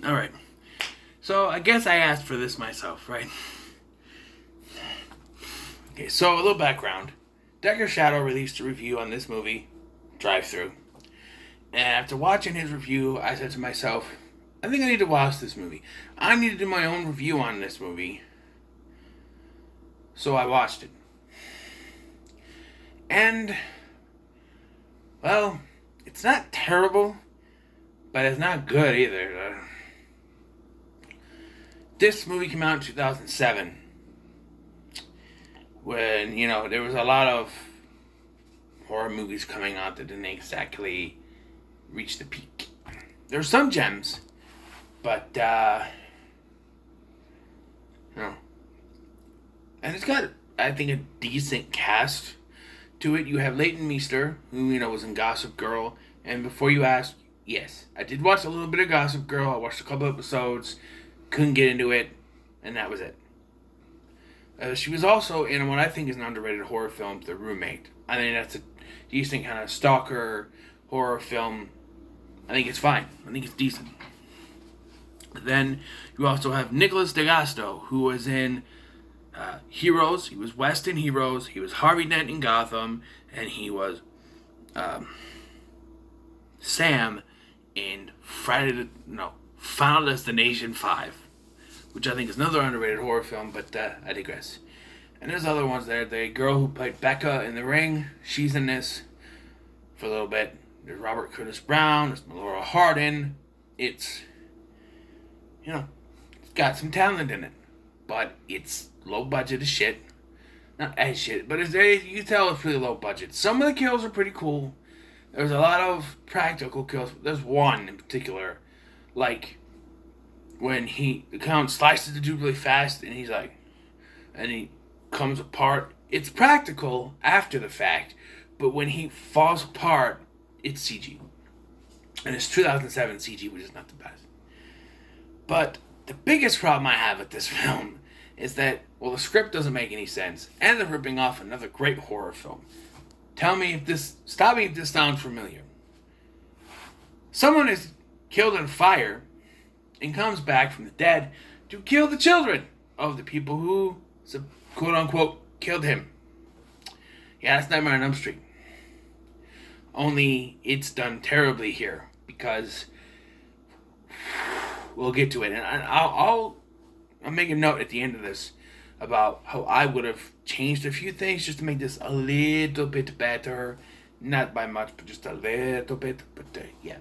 Alright. So, I guess I asked for this myself, right? Okay, so a little background. Decker Shadow released a review on this movie, Thru. And after watching his review, I said to myself, I think I need to watch this movie. I need to do my own review on this movie. So I watched it. And, well, it's not terrible, but it's not good either. This movie came out in 2007. When, there was a lot of horror movies coming out that didn't exactly reach the peak. There were some gems, but, and it's got, I think, a decent cast to it. You have Leighton Meester, who, was in Gossip Girl, and before you ask, yes, I did watch a little bit of Gossip Girl. I watched a couple episodes, couldn't get into it, and that was it. She was also in what I think is an underrated horror film, The Roommate. I think that's a decent kind of stalker horror film. I think it's fine. I think it's decent. Then you also have Nicholas DeGasto, who was in Heroes. He was West in Heroes. He was Harvey Dent in Gotham. And he was Sam in Final Destination 5. Which I think is another underrated horror film, but I digress. And there's other ones there. The girl who played Becca in The Ring, she's in this for a little bit. There's Robert Curtis Brown, there's Melora Hardin. It's got some talent in it. But it's low budget as shit. Not as shit, but you can tell it's really low budget. Some of the kills are pretty cool. There's a lot of practical kills. There's one in particular, like when the clown slices the dude really fast, and he comes apart. It's practical after the fact, but when he falls apart, it's CG. And it's 2007 CG, which is not the best. But the biggest problem I have with this film is that, the script doesn't make any sense, and they're ripping off another great horror film. Stop me if this sounds familiar. Someone is killed in fire and comes back from the dead to kill the children of the people who, quote-unquote, killed him. Yeah, that's Nightmare on Elm Street. Only it's done terribly here, because we'll get to it. And I'll make a note at the end of this about how I would have changed a few things just to make this a little bit better. Not by much, but just a little bit. But, yeah.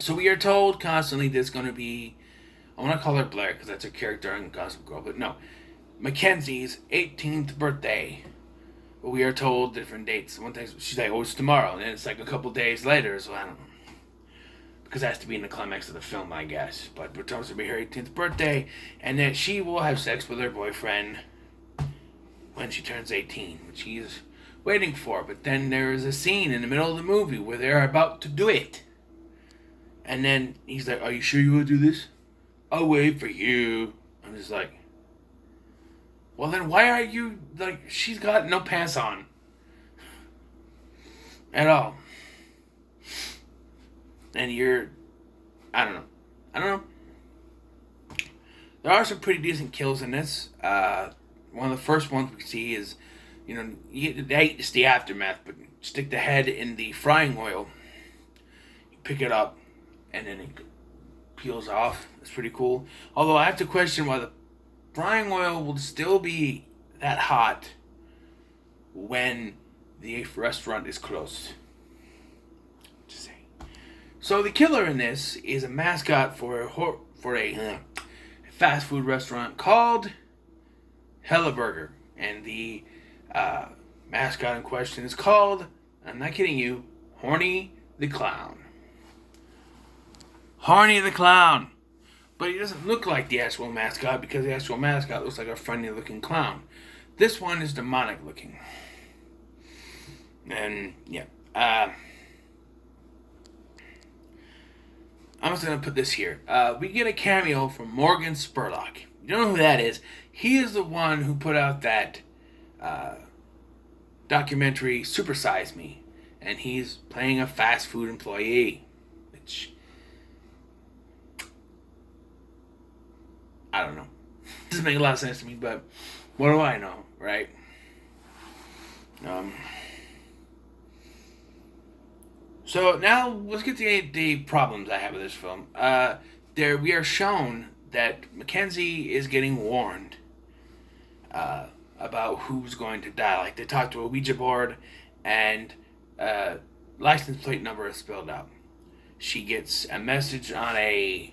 So we are told constantly there's going to be, I want to call her Blair because that's her character in Gossip Girl, but no, Mackenzie's 18th birthday. But we are told different dates. One thing, she's like, it's tomorrow, and then it's like a couple days later, so I don't know. Because it has to be in the climax of the film, I guess. But we're told to be her 18th birthday, and that she will have sex with her boyfriend when she turns 18, which he's waiting for. But then there is a scene in the middle of the movie where they're about to do it. And then he's like, are you sure you want to do this? I'll wait for you. I'm just like, well then why are you, she's got no pants on. At all. And I don't know. There are some pretty decent kills in this. One of the first ones we see is, it's the aftermath, but stick the head in the frying oil. You pick it up, and then it peels off. It's pretty cool. Although I have to question why the frying oil will still be that hot when the restaurant is closed. Just saying. So the killer in this is a mascot for a fast food restaurant called Hellaburger, and the mascot in question is called, I'm not kidding you, Horny the Clown. Horny the Clown. But he doesn't look like the actual mascot because the actual mascot looks like a friendly looking clown. This one is demonic looking. And, yeah. I'm just going to put this here. We get a cameo from Morgan Spurlock. You don't know who that is. He is the one who put out that documentary, Super Size Me. And he's playing a fast food employee. Which, I don't know. Doesn't make a lot of sense to me, but what do I know, right? So now let's get to the problems I have with this film. We are shown that Mackenzie is getting warned about who's going to die. Like, they talk to a Ouija board, and license plate number is spelled out. She gets a message on a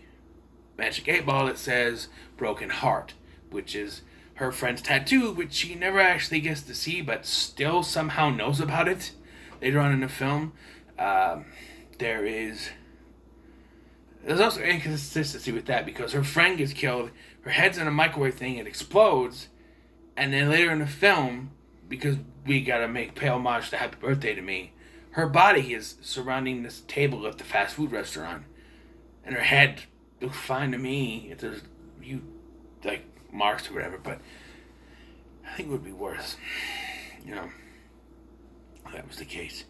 magic 8-ball that says broken heart, which is her friend's tattoo, which she never actually gets to see, but still somehow knows about it later on in the film. There's also inconsistency with that, because her friend gets killed, her head's in a microwave thing, it explodes, and then later in the film, because we gotta make pay homage to Happy Birthday to Me, her body is surrounding this table at the fast food restaurant, and her head looks fine to me if there's like marks or whatever, but I think it would be worse, if that was the case.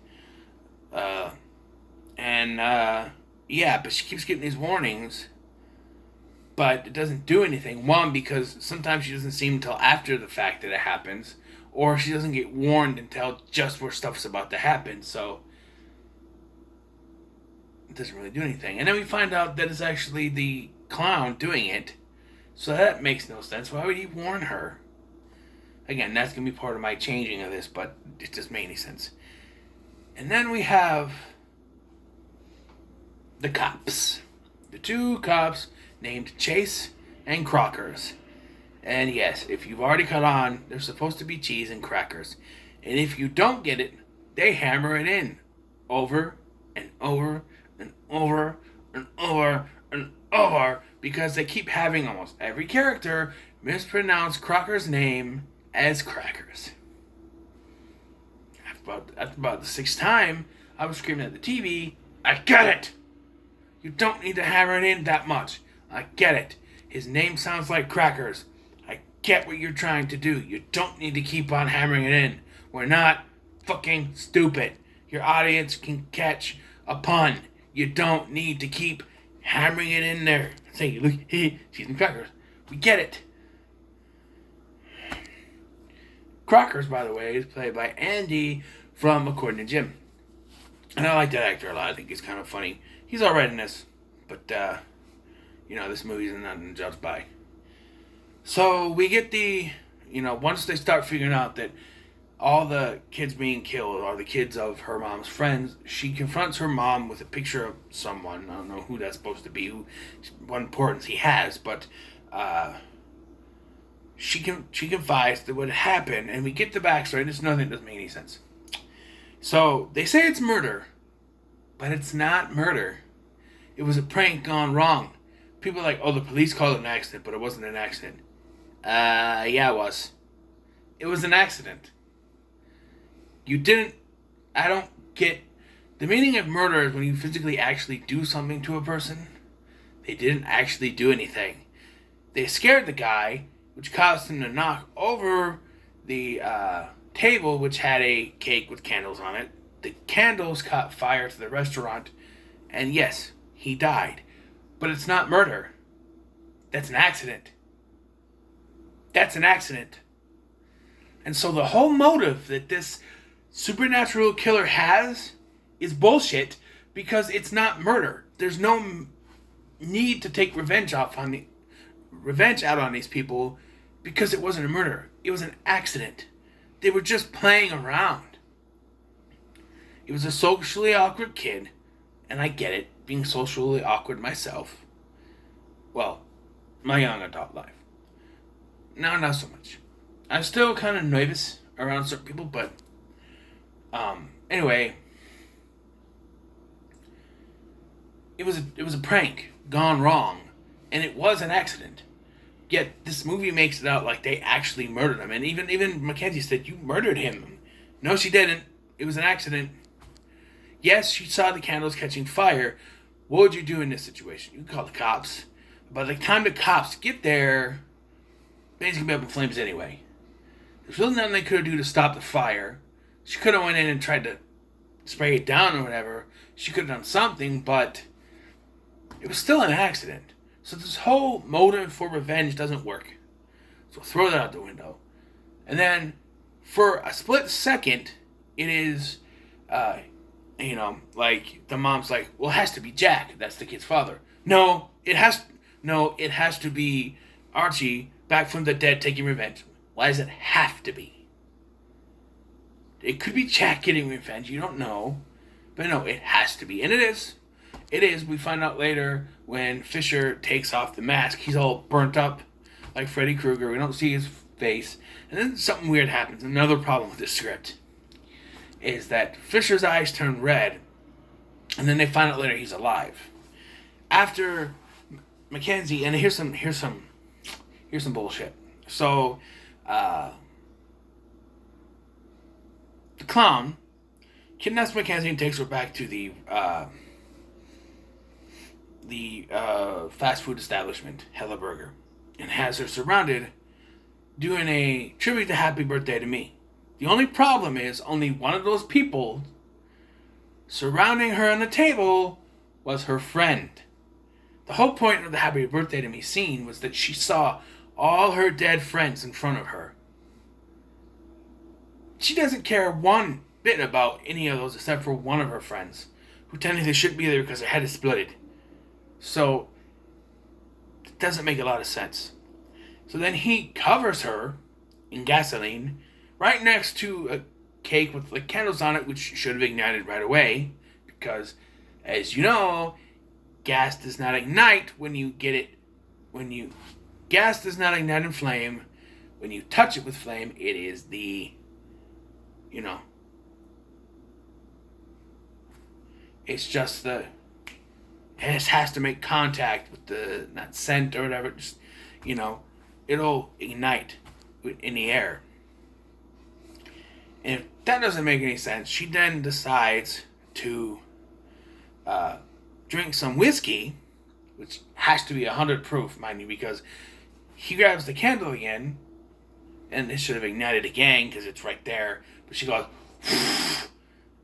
Yeah, but she keeps getting these warnings, but it doesn't do anything. One, because sometimes she doesn't see them until after the fact that it happens, or she doesn't get warned until just where stuff's about to happen, so it doesn't really do anything. And then we find out that it's actually the clown doing it, so that makes no sense. Why would he warn her? Again, that's going to be part of my changing of this, but it doesn't make any sense. And then we have the cops. The two cops named Chase and Crockers. And yes, if you've already caught on, there's supposed to be cheese and crackers. And if you don't get it, they hammer it in. Over and over and over and over and over. Because they keep having almost every character mispronounce Crocker's name as Crackers. After about the sixth time, I was screaming at the TV, I get it! You don't need to hammer it in that much. I get it. His name sounds like Crackers. I get what you're trying to do. You don't need to keep on hammering it in. We're not fucking stupid. Your audience can catch a pun. You don't need to keep hammering it in there. Say, look, cheese and crackers. We get it. Crockers, by the way, is played by Andy from According to Jim. And I like that actor a lot. I think he's kind of funny. He's alright in this. But, this movie's nothing to judge by. So, we get once they start figuring out that all the kids being killed are the kids of her mom's friends, she confronts her mom with a picture of someone. I don't know who that's supposed to be, what importance he has, but she confides that what happened, and we get the backstory, and it's nothing that doesn't make any sense. So, they say it's murder, but it's not murder. It was a prank gone wrong. People are like, oh, the police called it an accident, but it wasn't an accident. Yeah, it was. It was an accident. I don't get, the meaning of murder is when you physically actually do something to a person. They didn't actually do anything. They scared the guy, which caused him to knock over the table, which had a cake with candles on it. The candles caught fire to the restaurant, and yes, he died. But it's not murder. That's an accident. That's an accident. And so the whole motive that this supernatural killer has is bullshit, because it's not murder. There's no need to take revenge out on these people, because it wasn't a murder. It was an accident. They were just playing around. It was a socially awkward kid, and I get it, being socially awkward myself. Well, my young adult life. Now, not so much. I'm still kind of nervous around certain people, but anyway, it was a prank gone wrong, and it was an accident. Yet this movie makes it out like they actually murdered him, and even Mackenzie said, "You murdered him." No, she didn't. It was an accident. Yes, she saw the candles catching fire. What would you do in this situation? You call the cops. By the time the cops get there, things gonna be up in flames anyway. There's really nothing they could do to stop the fire. She could have went in and tried to spray it down or whatever. She could have done something, but it was still an accident. So this whole motive for revenge doesn't work. So throw that out the window. And then, for a split second, it is, like the mom's like, well, it has to be Jack. That's the kid's father. No, it has to be Archie back from the dead taking revenge. Why does it have to be? It could be Jack getting revenge. You don't know, but no, it has to be, and it is. It is. We find out later when Fisher takes off the mask. He's all burnt up like Freddy Krueger. We don't see his face. And then something weird happens. Another problem with this script is that Fisher's eyes turn red, and then they find out later he's alive. After Mackenzie, and here's some bullshit. So, the clown kidnaps Mackenzie and takes her back to the fast food establishment, Hella Burger, and has her surrounded doing a tribute to Happy Birthday to Me. The only problem is only one of those people surrounding her on the table was her friend. The whole point of the Happy Birthday to Me scene was that she saw all her dead friends in front of her. She doesn't care one bit about any of those except for one of her friends, who technically shouldn't be there because her head is splitted. So, it doesn't make a lot of sense. So then he covers her in gasoline right next to a cake with like candles on it, which should have ignited right away, because, as you know, gas does not ignite when you get it. Gas does not ignite in flame. When you touch it with flame, it is it's just it has to make contact with the, not scent or whatever, just, it'll ignite in the air. And if that doesn't make any sense, she then decides to drink some whiskey, which has to be 100 proof, mind you, because he grabs the candle again, and it should have ignited again because it's right there, but she goes,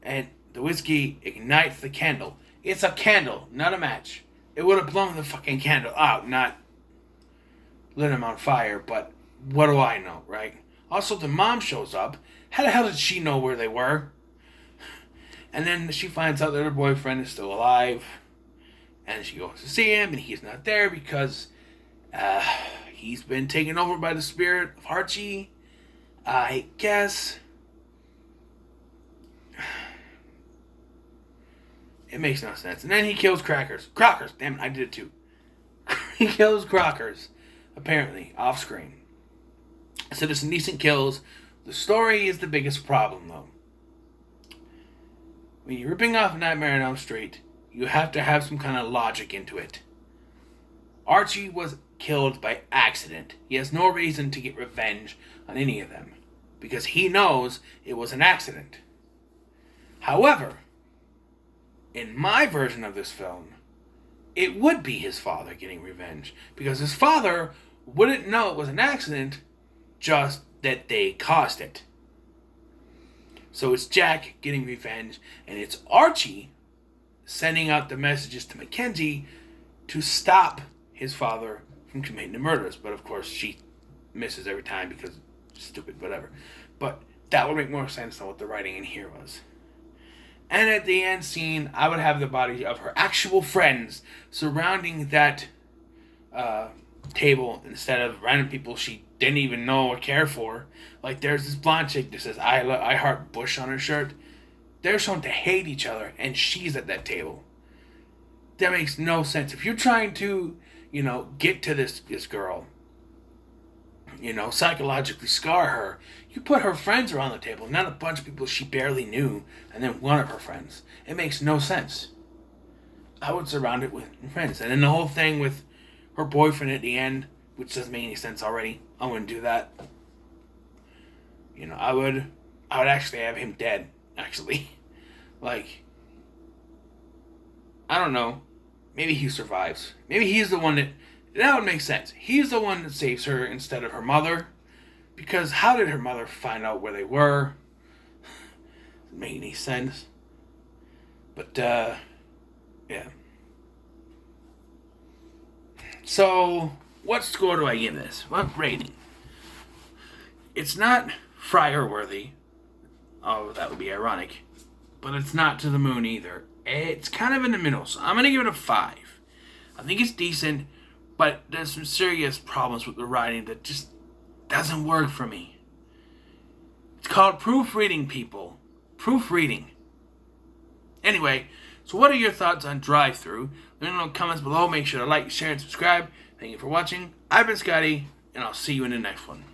and the whiskey ignites the candle. It's a candle, not a match. It would have blown the fucking candle out, not lit him on fire, but what do I know, right? Also, the mom shows up. How the hell did she know where they were? And then she finds out that her boyfriend is still alive, and she goes to see him, and he's not there because he's been taken over by the spirit of Archie, I guess. It makes no sense. And then he kills Crockers. Damn it, I did it too. He kills Crockers, apparently, off screen. So there's some decent kills. The story is the biggest problem, though. When you're ripping off Nightmare on Elm Street, you have to have some kind of logic into it. Archie was killed by accident. He has no reason to get revenge on any of them, because he knows it was an accident. However, in my version of this film, it would be his father getting revenge, because his father wouldn't know it was an accident, just that they caused it. So it's Jack getting revenge, and it's Archie sending out the messages to Mackenzie to stop his father from committing the murders. But of course, she misses every time because stupid, whatever. But that would make more sense than what the writing in here was. And at the end scene, I would have the body of her actual friends surrounding that table instead of random people she didn't even know or care for. Like, there's this blonde chick that says I heart Bush on her shirt. They're shown to hate each other, and she's at that table. That makes no sense. If you're trying to, get to this girl, psychologically scar her, you put her friends around the table, not a bunch of people she barely knew, and then one of her friends. It makes no sense. I would surround it with friends. And then the whole thing with her boyfriend at the end, which doesn't make any sense already. I wouldn't do that. I would actually have him dead, actually. Like, I don't know. Maybe he survives. Maybe he's the one that would make sense. He's the one that saves her instead of her mother. Because how did her mother find out where they were? Doesn't make any sense. But, yeah. So, what score do I give this? What rating? It's not Fryer worthy. Oh, that would be ironic. But it's not To the Moon either. It's kind of in the middle, so I'm going to give it a 5. I think it's decent, but there's some serious problems with the writing that just doesn't work for me. It's called proofreading, people. Proofreading. Anyway, so what are your thoughts on Drive-Thru? Let me know in the comments below. Make sure to like, share, and subscribe. Thank you for watching. I've been Scotty, and I'll see you in the next one.